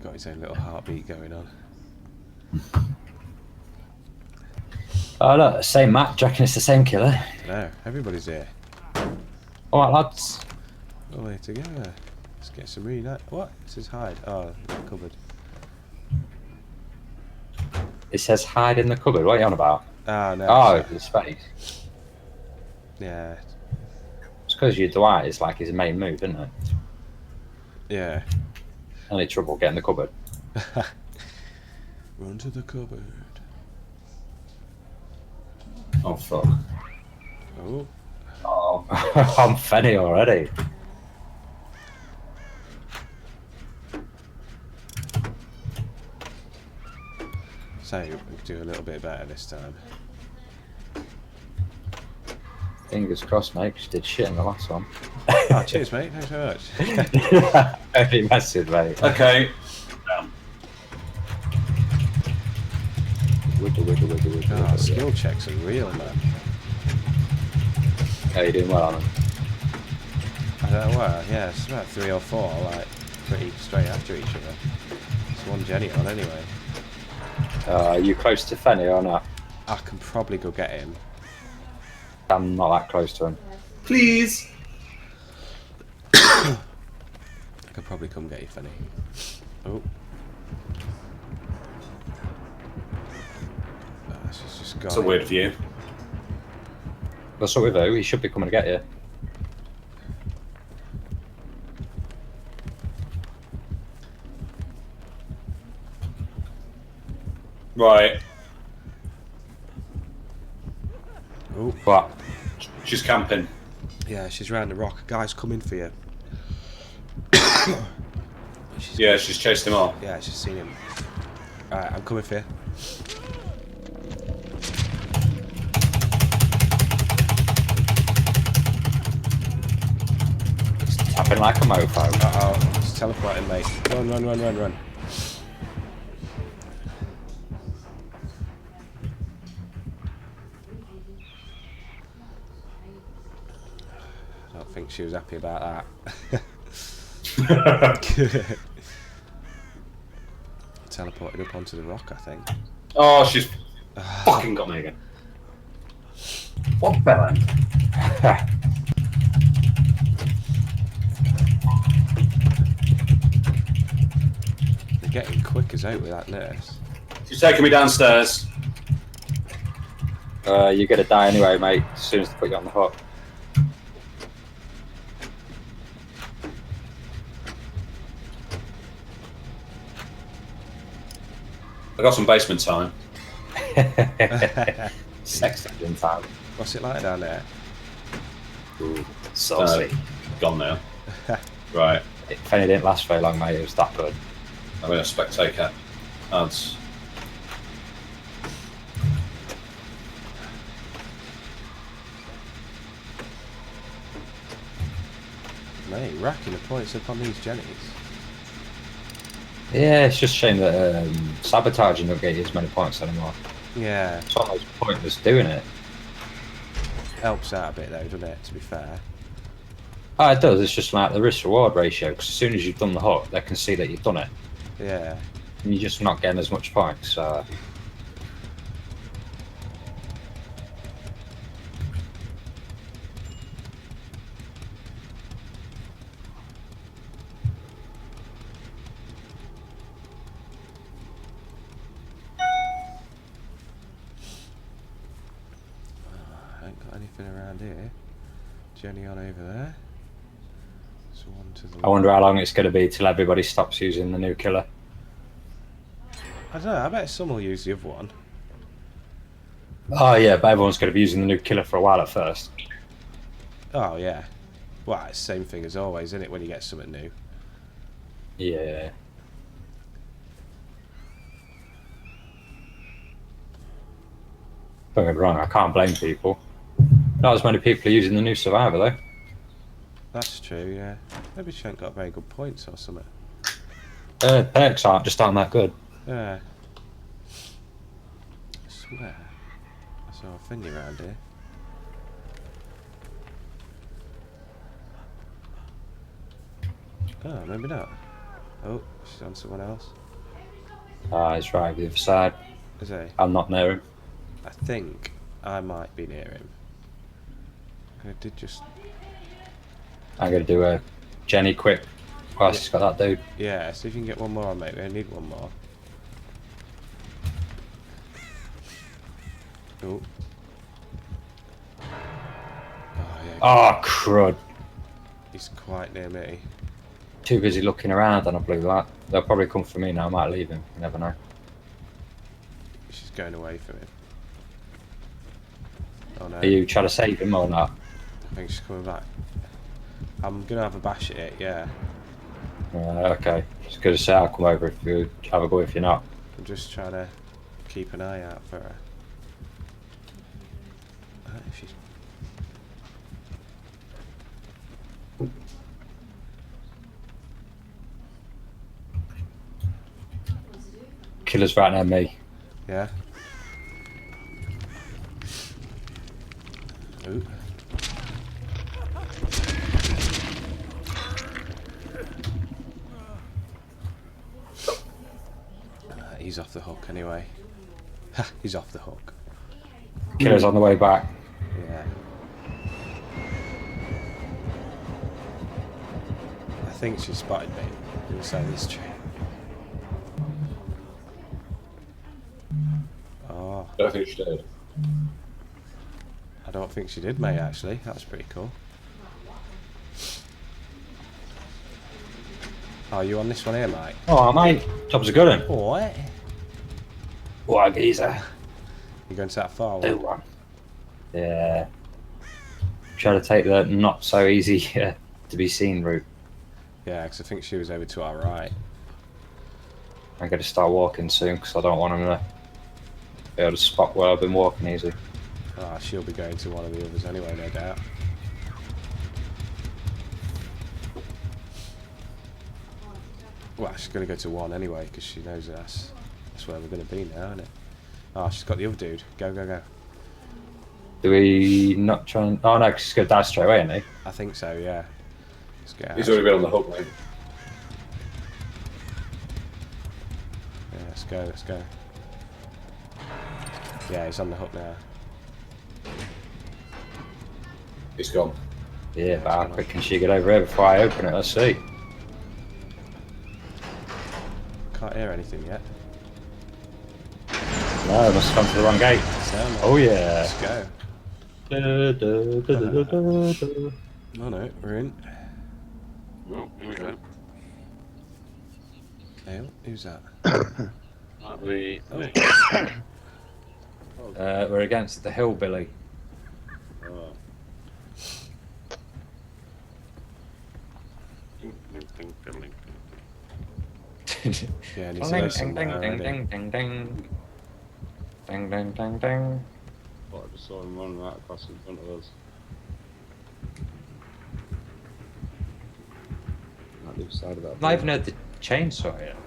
Got his own little heartbeat going on. Oh look, same map. Do you reckon it's the same killer? No, everybody's here. Alright lads. All the way together. Let's get some reunite. What? It says hide. Oh, cupboard. It says hide in the cupboard. What are you on about? Oh no. Oh, the space. Yeah. It's because you Dwight is like his main move, isn't it? Yeah. Any trouble getting the cupboard? Run to the cupboard. Oh fuck. Oh. Oh, I'm Fenny already. So we could do a little bit better this time. Fingers crossed, mate, 'cause you did shit in the last one. Oh, cheers, mate. Thanks very much. Very massive, mate. Okay. Wiggle, wiggle, wiggle, wiggle, Oh, wiggle, skill checks are real, man. yeah, you're doing well on them. I don't know why. Yeah, it's about 3 or 4, like, pretty straight after each other. It's one Jenny on anyway. Are you close to Fenny or not? I can probably go get him. I'm not that close to him. Please. I could probably come get you, Fenny. Oh. She's just got It's a weird view. What's up with who? He should be coming to get you. Right. Oh. What? She's camping. Yeah, she's round the rock. Guy's coming for you. She's chased him off. Yeah, she's seen him. Alright, I'm coming for you. It's tapping like a mofo. Uh-oh, it's teleporting, mate. Run, run, run, run, run. I don't think she was happy about that. Teleported up onto the rock, I think. Oh, she's fucking got me again. What bellend? They're getting quick as out with that nurse. She's taking me downstairs. You're gonna die anyway, mate, as soon as they put you on the hook. I got some basement time. Sex engine time. What's it like down there? Ooh, saucy. Gone now. Right. Fenny didn't last very long, mate. It was that good. I'm going to spectator ads. Mate, racking the points up on these Jennies. Yeah, it's just a shame that sabotaging don't get you as many points anymore. Yeah, It's almost pointless doing it. helps out a bit though, doesn't it, to be fair? Oh, it does. It's just like the risk-reward ratio, because as soon as you've done the hook, they can see that you've done it. Yeah. And you're just not getting as much points, so... I ain't got anything around here. Jenny on over there. So one to the I wonder how long it's going to be till everybody stops using the new killer. I don't know, I bet some will use the other one. Oh yeah, but everyone's going to be using the new killer for a while at first. Oh yeah. Well, it's the same thing as always, isn't it, when you get something new? Yeah. Don't get me wrong, I can't blame people. Not as many people are using the new Survivor though. That's true, yeah. Maybe she ain't got very good points or something. Perks aren't that good. Yeah. I swear. I saw a Fenny around here. Oh, maybe not. Oh, she's on someone else. Ah, he's right the other side. Is he? I'm not near him. I think I might be near him. I did just... I'm gonna do a Jenny quick whilst he's got that dude. Yeah, see if you can get one more on, mate. We only need one more. Oh. Oh, yeah. Oh, crud. He's quite near me. Too busy looking around and I blew that. They'll probably come for me now. I might leave him. You never know. She's going away from him. Oh no. Are you trying to save him or not? I think she's coming back. I'm gonna have a bash at it, yeah. Okay. Just gonna say I'll come over if you have a go if you're not. I'm just trying to keep an eye out for her. If she's... Killer's right near me. Yeah. Ooh. He's off the hook anyway. Ha! He's off the hook. Killer's on the way back. Yeah. I think she spotted me. We'll say this true. Oh, I don't think she did. I don't think she did, mate, actually. That was pretty cool. Oh, you on this one here, mate? Oh, mate. Job's a good one. What? What a geezer. You going to that far Do one? one. Yeah. Try to take the not so easy to be seen route. Yeah, because I think she was over to our right. I'm going to start walking soon because I don't want him to be able to spot where I've been walking easy. Ah, she'll be going to one of the others anyway, no doubt. Well, she's going to go to one anyway because she knows that's where we're going to be now, isn't it? Oh, she's got the other dude. Go, go, go. Do we not try and... Oh no, 'cause he's going to die straight away, isn't he? I think so, yeah. Let's get out. He's already been on the hook, mate. Yeah, let's go, let's go. Yeah, he's on the hook now. He's gone. Yeah, but how quick can she get over here before I open it? Let's see. Can't hear anything yet. No, I must have gone to the wrong gate. So, mate, Oh yeah. let's go. Oh no, we're in. Oh, here we go. Hey, who's that? Might be me. We're against the hillbilly. Oh. Ding, ding, ding, ding, ding. Yeah, and he's Ding, there ding, somewhere ding, already. ding, ding, ding. Ding, ding, ding, ding. What, I just saw him run right across in front of us. At the other side of that. I've not even heard the chainsaw yet.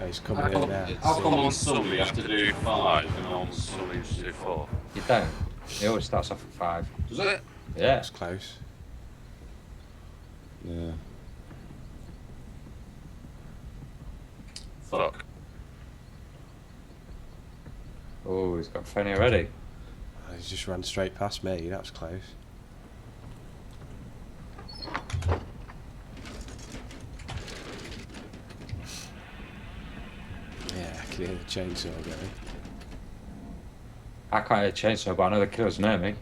Oh, he's coming in now. How come on some you have to do 5 and on some you just do 4? You don't. It always starts off at 5. Does it? Yeah. That's close. Yeah. Fuck. Oh, he's got Fenny already. Oh, he's just run straight past me. That was close. Yeah, I can hear the chainsaw going. I can't hear the chainsaw, but I know the killer's near me. I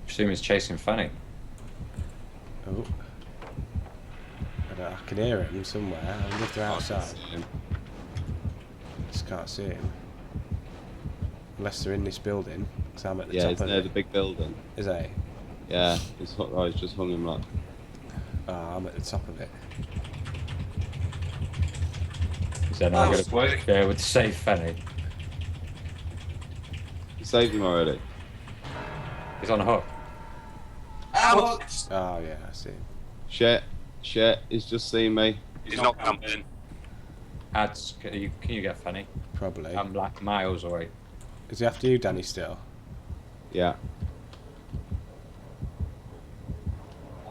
presume he's chasing Fenny. Oh. I can hear him somewhere. I wonder if they're outside. Just can't see him. Unless they're in this building. Because I'm at the Yeah, top it's of near it. the big building. Is he? Yeah, he's just hung him like. Oh, I'm at the top of it. Is then I'm going to be able to save Fenny. You saved him already. He's on a hook. Oh, yeah, I see him. Shit, he's just seen me. He's not camping. Ads, can you get Fenny? Probably. I'm like miles away. Is he after you, Danny, still? Yeah.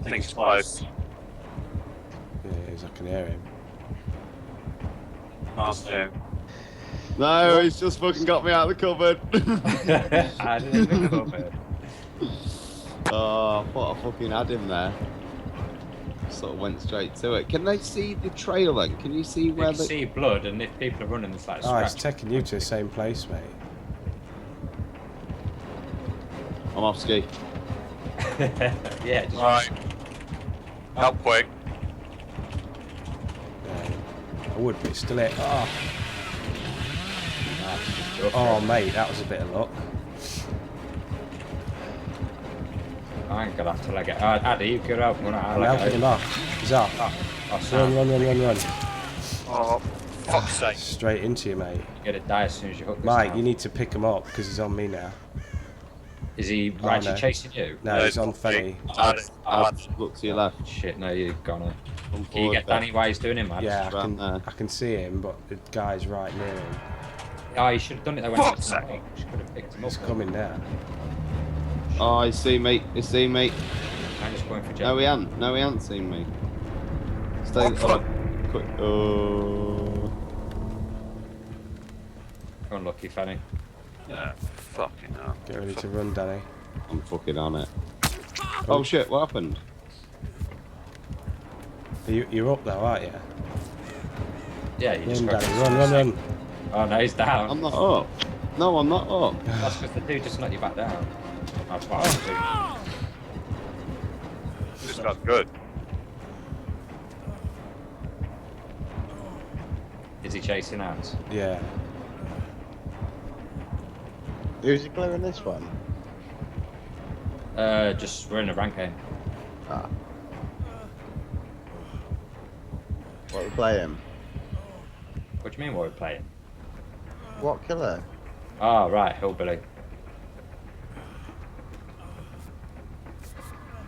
I think it's close. Yeah, he is. I can hear him. Last two. No, he's just fucking got me out of the cupboard. I didn't even cover. Oh, I thought I fucking had him there. Sort of went straight to it. Can they see the trail then? Can you see You where can the... see blood, and if people are running, it's like Oh, it's scratch. taking you to the same place, mate. I'm off ski. Yeah, just Right. Help quick. Yeah. I would, but it's still it. Oh, go for oh it. mate, that was a bit of luck. I ain't gonna have to leg it. Addy, you get out. I'm helping him off. He's off. Oh, Run, Sam, run. Oh, fuck's sake. Straight into you, mate. you're gonna die as soon as you hook this Mike, now. you need to pick him up because he's on me now. Is he actually no. chasing you? No, he's on Fenny. Look to your left. Shit, no, you're gonna. Come Can you forward get there. Danny while he's doing it, man? Yeah, Round there. I can see him, but the guy's right near him. Oh, you should have done it though when Fuck's he was sake. You could have picked him He's up. coming now. Oh, he's seen me. He's seen me. I'm just going for Jen. No, he hasn't. No, he hasn't seen me. Stay. Oh, quick. Oh. Unlucky, Fenny. Yeah, fucking hell. Get ready to run, Danny. I'm fucking on it. Oh shit! What happened? You're up though, aren't you? Yeah, you just Run, got Danny. Run. Oh no, he's down. I'm not up. No, I'm not up. That's because the dude just knocked you back down. That's what I was doing. This guy's good. Is he chasing out? Yeah. Who's he clearing this one? Just we're in a rank game. Ah. What are we playing? What do you mean what we're playing? What killer? Oh right, hillbilly.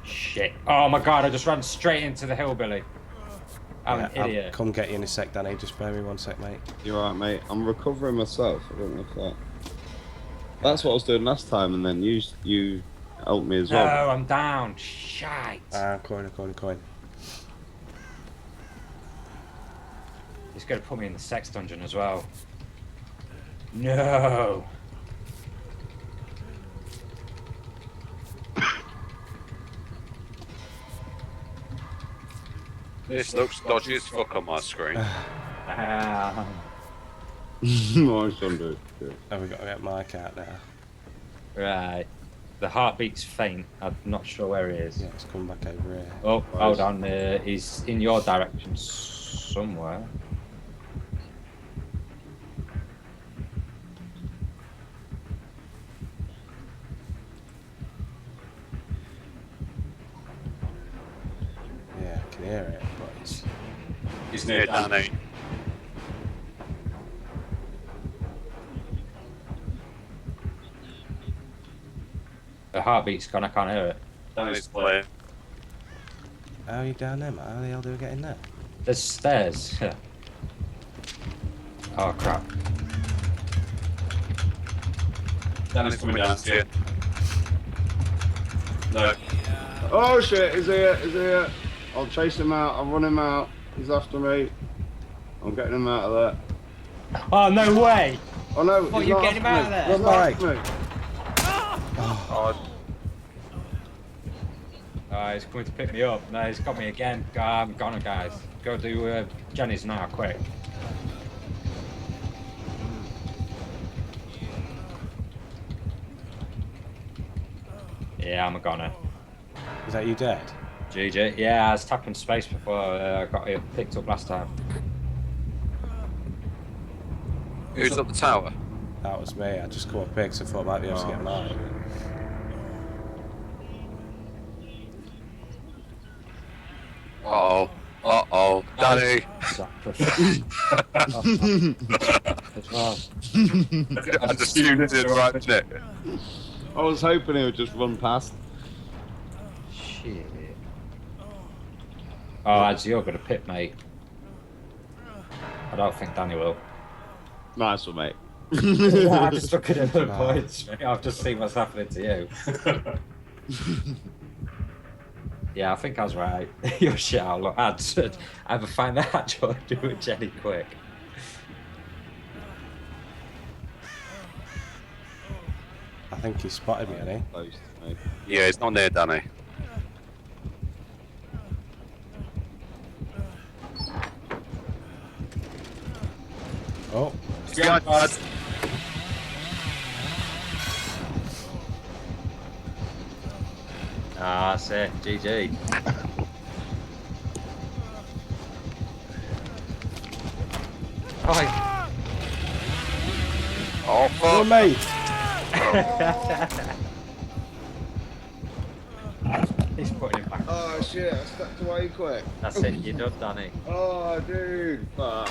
Shit. Oh my god, I just ran straight into the hillbilly. I'm Yeah, an idiot. I'll come get you in a sec, Danny. Just bear me 1 sec, mate. You're right, mate. I'm recovering myself. I don't know if that. That's what I was doing last time, and then you helped me as No, well. I'm down. Shite. Coin. He's gonna put me in the sex dungeon as well. No. This looks dodgy as fuck on my screen. Ah. No, I shouldn't do it. Oh, we've got to get Mike out now. Right. The heartbeat's faint. I'm not sure where he is. Yeah, he's coming back over here. Oh, hold on. He's in your direction somewhere. Yeah, I can hear it, but it's... He's near Danny. The heartbeat's gone. I can't hear it. Danny's clear. How are you down there, man? How the hell do we get in there? There's stairs. Oh crap. Danny's coming down to you. No. Oh shit! He's here! He's here! I'll chase him out. I'll run him out. He's after me. I'm getting him out of there. Oh no way! Oh no! What, he's you not getting him after out of me. there? He's not Right. after me. Oh, He's coming to pick me up. No, he's got me again. I'm gone, guys. Go do Jenny's now, quick. Yeah, I'm a goner. Is that you dead? GG. Yeah, I was tapping space before I got it picked up last time. who's up the tower? That was me. I just caught pigs. I thought I might be able to get mine. Uh-oh. Danny. Sacrifice. I just tuned it in right minute. I was hoping he would just run past. Shit. Oh, lads, you're gonna pit, mate. I don't think Danny will. Nice one, mate. I'm just looking at the points, mate. I've just seen what's happening to you. Yeah, I think I was right. Your shit out. Look, I'd either find the hatch or do it Jenny quick. I think he spotted me, hasn't Close to me. Yeah, it's not near Danny. he? Oh, Yeah, bud. Ah, that's it. GG. Oh, Oh, oh fuck. mate! he's putting it back. Oh shit, I stepped away quick. That's it. You're done, Danny. Oh dude, fuck.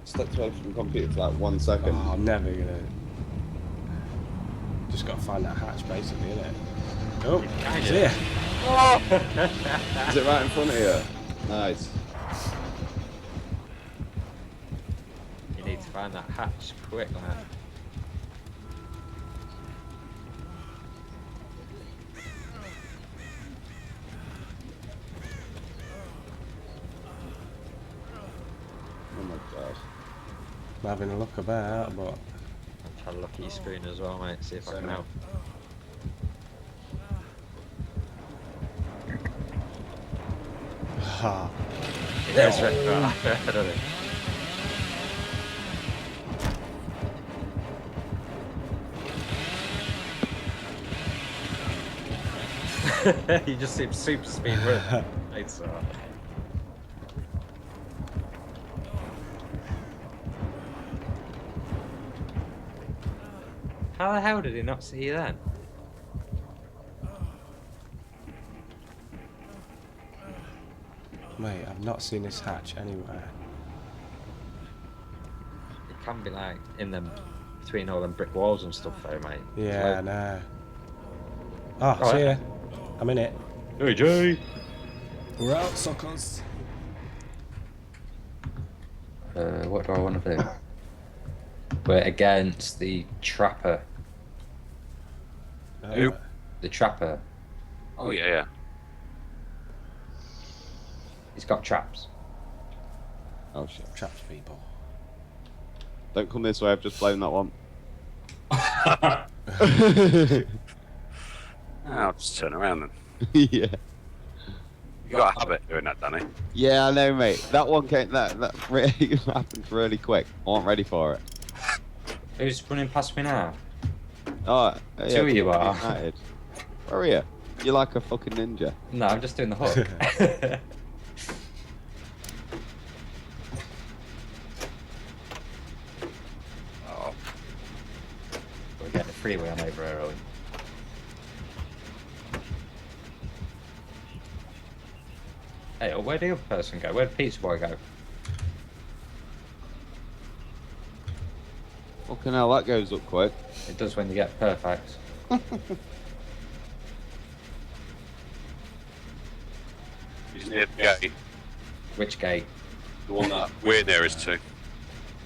Stepped away from the computer for like 1 second. Oh, I'm never gonna. Just gotta find that hatch basically, innit? Oh, Kinda. it's here. Is it right in front of you? Nice. You need to find that hatch quick, man. Oh my god. I'm having a look about, but I'm trying to look at your screen as well, mate. See if I can help. ha. There's right. I don't know. You just seem super speed run. It's How the hell did he not see you then? Mate, I've not seen this hatch anywhere. It can be like in them between all them brick walls and stuff though, mate. Yeah, Like, no. Oh, Alright. see ya. I'm in it. Hey Jay! We're out, suckers. What do I want to do? We're against the trapper. Who? The trapper. Oh, yeah, yeah. He's got traps. Oh shit. Traps people. Don't come this way, I've just blown that one. I'll just turn around then. Yeah. You got a habit of doing that, Danny. Yeah, I know, mate. That one came. That really happened really quick. I wasn't ready for it. Who's running past me now? Oh, yeah, Two of you are. United. Where are you? You're like a fucking ninja. No, I'm just doing the hook. Oh, We're getting a freeway on over early. Hey, where'd the other person go? Where'd Pizza Boy go? Fucking hell, that goes up quick. It does when you get perfect. he's near the gate. Which gate? The one that we're nearest to.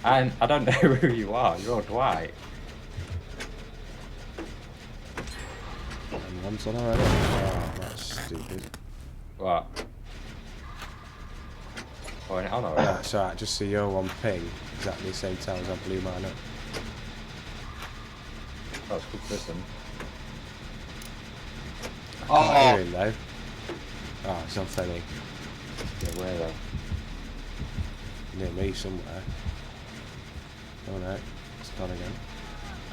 I don't know who you are. You're Dwight. And one's on already. Oh, that's stupid. What? Oh, no, no. Yeah, it's alright, just see your one ping exactly the same time as I blew mine up. That's good prison. I can't hear him though. Oh, it's on Fenny. Yeah, where though? Near me somewhere. Oh no, it's gone again.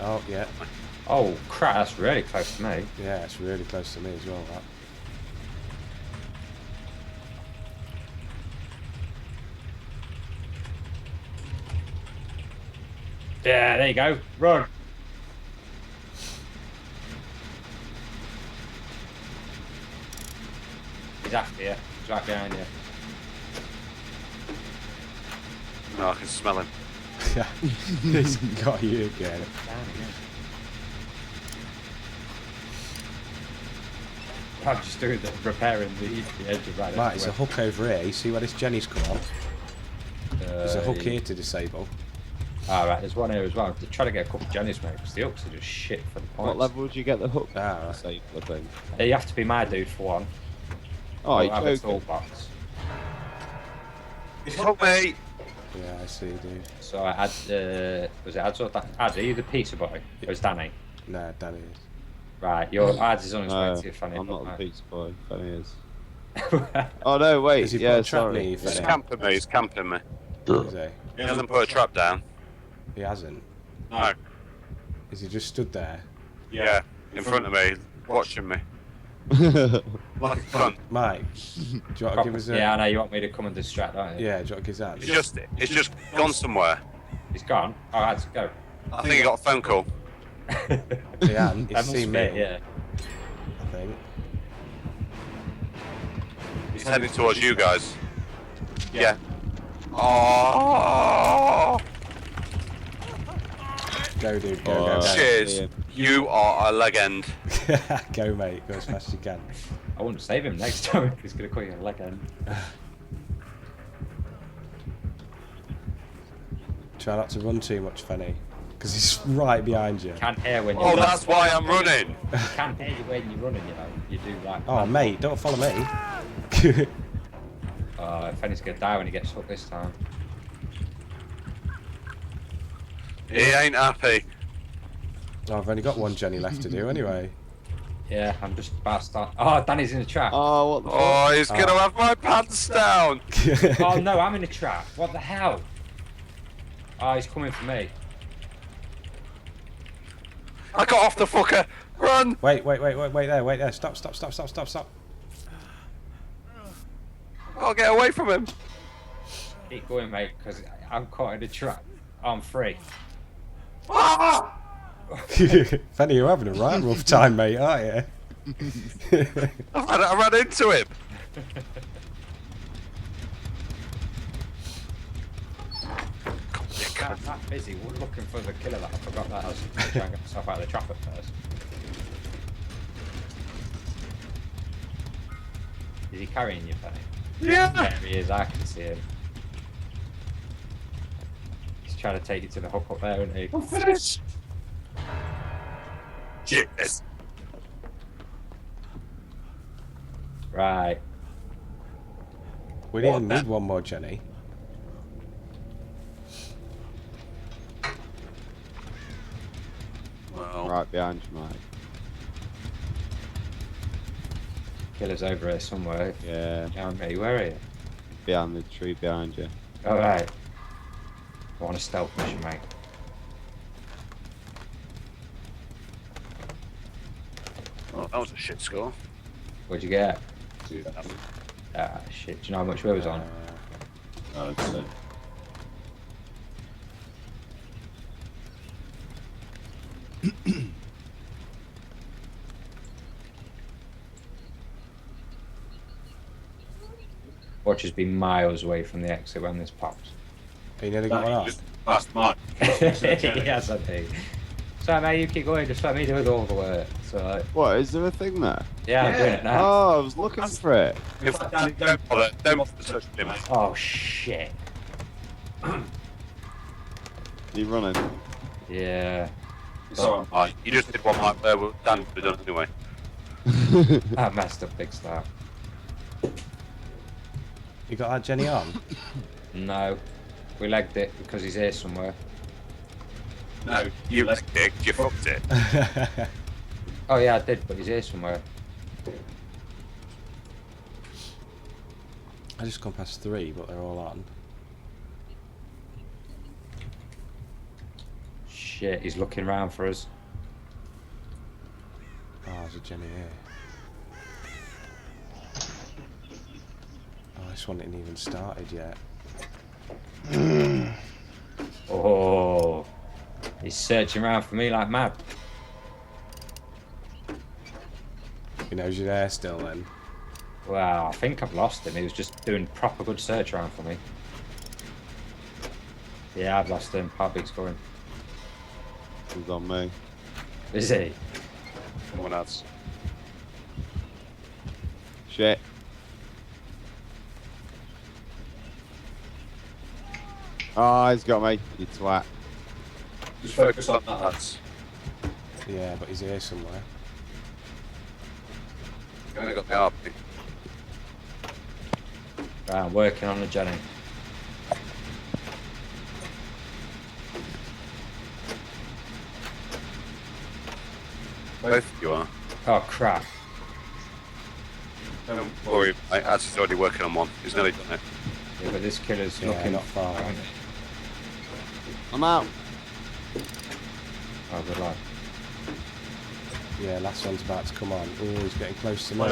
Oh, yeah. Oh, crap, that's really close to me. Yeah, it's really close to me as well, that. Yeah, there you go. Run. He's after you. He's right behind you. No, I can smell him. Yeah, he's got you again. Down again. I'm just doing the repairing the edge of right. Right, there's a hook over here. You see where this Jenny's come on? There's a hook yeah. here to disable. Alright, there's one here as well. To try to get a couple of Jennies, mate, because the hooks are just shit for the points. What level would you get the hook? Ah, right. Save the thing. You have to be my dude for one. Oh, Or you're have a joking. toolbox. Help me! Yeah, I see, dude. So I had, was it Ads or Ad? Are you the pizza boy? Or was Danny? Nah, Danny is. Right, your Ads is on his way No, to you, Fanny. I'm not the Right. pizza boy. Fenny is. Oh no, wait. Has he Yeah, put a trap sorry. near you, He's Fenny? camping me, he's camping me. Is he? He hasn't put a trap down. He hasn't. No. Is he just stood there? Yeah, in front of me, watching me. Like a cunt. Mike, do you want to give us a... Yeah, I know you want me to come and distract, don't you? Yeah, do you want to give us that? It's just gone somewhere. He's gone. Oh, Ads, go. I think he got a phone call. Yeah, he's That must seen be me, it, yeah. I think. He's heading towards you guys. Yeah. Oh, Go, dude, go, Oh, go, go. cheers. You are a legend. Go, mate, go as fast as you can. I wouldn't save him next time if he's going to call you a leg end. Try not to run too much, Fenny, because he's right behind you. Can't hear when you're Oh, that's why I'm running. Can't hear you when you're running, you know. You do like. Oh, mate, don't follow me. Fenny's going to die when he gets hooked this time. He ain't happy. Oh, I've only got one Jenny left to do anyway. Yeah, I'm just about to start. Oh, Danny's in a trap. Oh, what the fuck? Oh, he's gonna have my pants down. Oh no, I'm in a trap. What the hell? Oh, he's coming for me. I got off the fucker. Run. Wait there. Stop. I'll get away from him. Keep going, mate, because I'm caught in a trap. I'm free. Ah! Fenny, you're having a right rough time, mate, aren't you? I ran into him. I'm that busy looking for the killer that I forgot that I was trying to get myself out of the trap at first. Is he carrying you, Fenny? Yeah. There he is, I can see him. He's trying to take you to the hook up there, isn't he? I'm finished. Yes. Right. We didn't need one more Jenny. Well, Right behind you, Mike. Killer's over here somewhere. Yeah, Down me, where are you? behind the tree behind you. Alright. I want a stealth mission, mate. oh, that was a shit score. What'd you get? 2,000. Ah, shit. Do you know how much we was on? No, it's it. Watch us be miles away from the exit when this pops. You nearly got one Just off. past mine. Yes, I do. So, mate, you keep going. Just let me do all the work. So, What, is there a thing there? yeah, I'm doing it now. Oh, I was looking for it. If don't bother touching him. Oh, shit. You running? Yeah. It's alright. Oh, you just did one like there. Well, Dan would have done anyway. I messed up big start. You got that Jenny on? No. We legged it because he's here somewhere. No, you dick. You fucked it. Oh, yeah, I did, but he's here somewhere. I just gone past 3, but they're all on. Shit, he's looking round for us. Oh, there's a Jenny here. Oh, this one ain't even started yet. Oh. He's searching around for me like mad. He knows you're there still then. Well, I think I've lost him. He was just doing proper good search around for me. Yeah, I've lost him. How big's going? He's on me. Is he? Someone else. Shit. Oh, he's got me. You twat. Just focus on that, lads. Yeah, but he's here somewhere. You only got the RP. Right, I'm working on the Jenny. Both of you are. Oh crap. Don't worry, mate. As already working on one. He's nearly done it. Yeah, but this killer's Yeah, looking not far. I'm out. Oh, good luck. Yeah, last one's about to come on. Oh, he's getting close to me.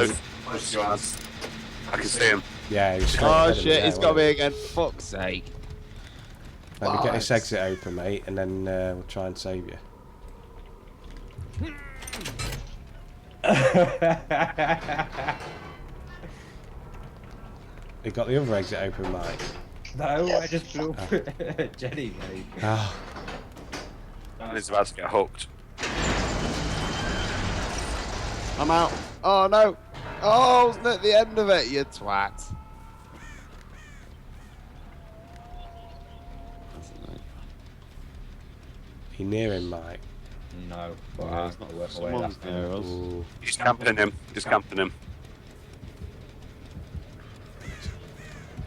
Close to your hands. I can see him. Yeah, he's straight Oh ahead of me shit, there, he's got me wasn't again. Fuck's sake. he? Let me get this Bollocks. exit open, mate, and then we'll try and save you. You got the other exit open, Mike? No, I just blew up Jenny, mate. Oh, And he's about to get hooked. I'm out. Oh no. Oh, wasn't at the end of it, you twat. you near him, Mike? No, but Yeah, I've got to work my way Someone's left. near us. Ooh. He's camping him. He's camping him.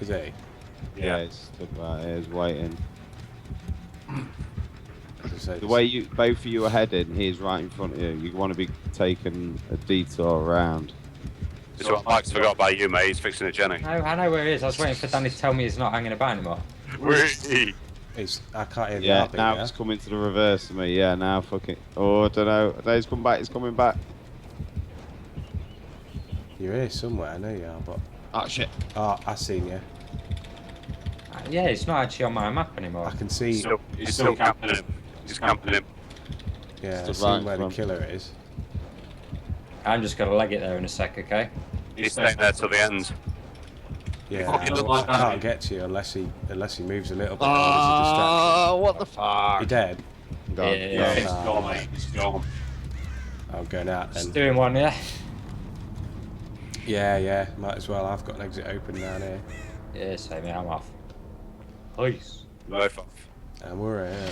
Is he? Yeah, he's stood right here, he's waiting. As I say, The way you both of you are heading, he's right in front of you. You want to be taking a detour around. This is what Mike's forgot about you, mate. He's fixing a Jenny. No, I know where he is. I was waiting for Danny to tell me he's not hanging about anymore. Where is he? I can't hear the Yeah, RP now now. it's coming to the reverse of me. Yeah, now fucking. Oh, I don't know. No, he's come back. He's coming back. You're here somewhere, I know you are, but... Oh shit. Oh, I seen you. Yeah, it's not actually on my map anymore. I can see... He's still camping him. He's camping him. Yeah, I Stood seen right in where the front. killer is. I'm just going to leg it there in a sec, okay? He's staying there till the end. Yeah, fucking I look like that. can't get to you unless he moves a little bit. or there's a distraction. Oh, what the fuck? You dead? Gone. Yeah, Yeah, he's Ah. gone, mate. He's gone. I'm going out Just then. doing one, yeah? Yeah, might as well. I've got an exit open down here. Yeah, same, yeah, I'm off. Peace. Both off. And we're here.